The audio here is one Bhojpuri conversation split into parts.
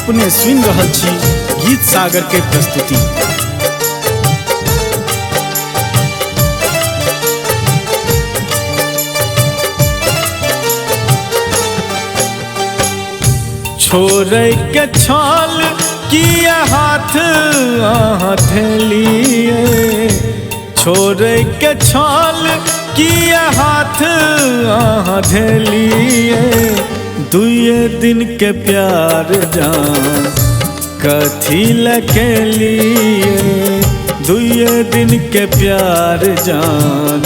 अपने सुन रहल छी गीत सागर के प्रस्तुति। छोड़े के छाल किया हाथ हथेलिए, छोड़े के छाल किया हाथ हथेलिए, दुए दिन के प्यार जान कथी लके लिए, दुए दिन के प्यार जान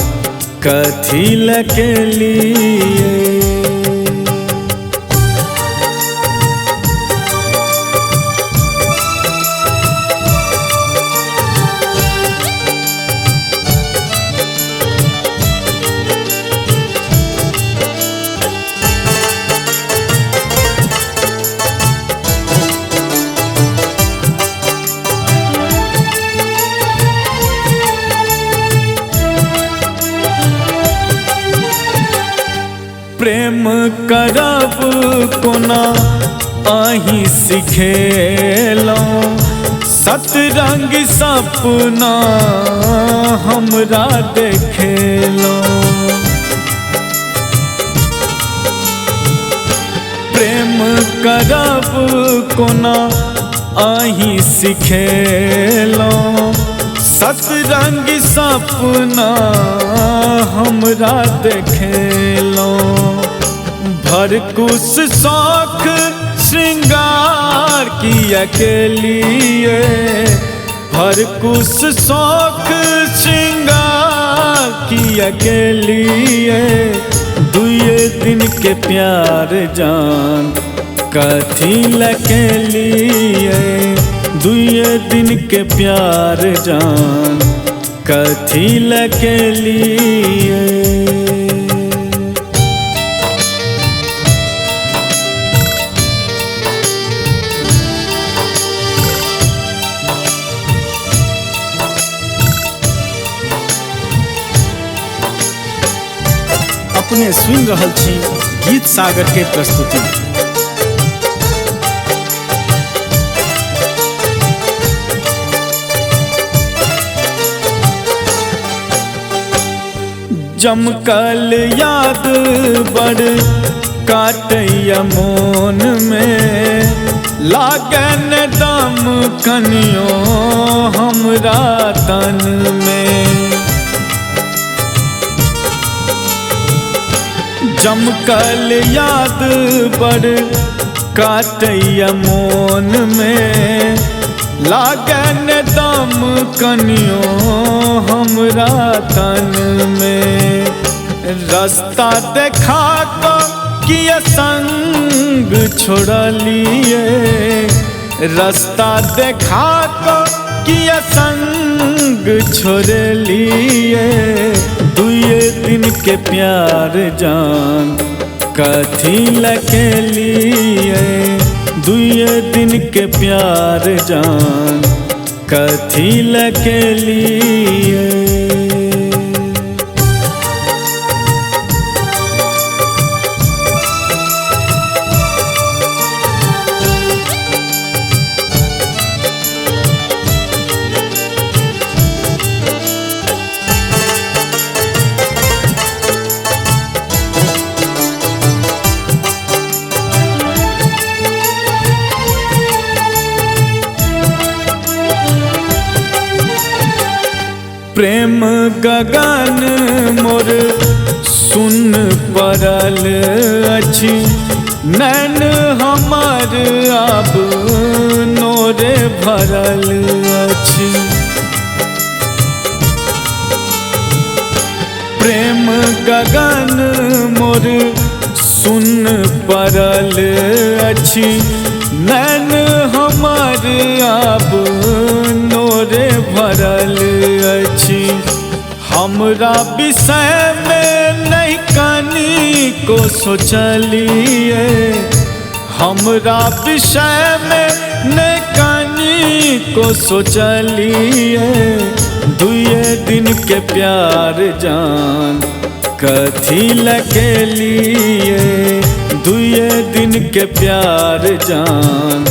कथी लके लिए। प्रेम करब कोना आही सिखेलौं, सतरंग सपना हमरा देखेलौं। प्रेम करब कोना आही सिखेलौं, सतरंग सपना हमरा देखेलौं। भरकुस शौख श्रृंगार किया के लिए, भरकुस शौख श्रृंगार किया के लिए, दुए दिन के प्यार जान कथी लके लिए, दुए दिन के प्यार जान कथी लके लिए। अपने सुन रहल छी गीत सागर के प्रस्तुति। जमकल याद बड़ काटैया मोन में, लागन दम कनियो हमरा तन में। जमकल याद बड़ काटैया मोन में, लागन दम कनियो हमरा तन में। रास्ता देखा को किया संग छोड़लिए, रास्ता देखा को किया संग छोड़लिए, दुए दिन के प्यार जान कथी लके लिए, दुए दिन के प्यार जान कथी लके लिए। प्रेम गगन मोर सुन पड़ल अछि, नैन हमर आब नोरे भरल अछि। प्रेम गगन मोर सुन पड़ल अछि, नैन हमर आब नोरे भरल अछि। हमरा विषय में नहीं कनी को सोचलिए, हमरा विषय में नहीं कनी को सोचलिए, दुए दिन के प्यार जान कथी लके लिए, दुए दिन के प्यार जान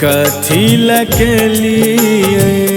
कथी लके लिए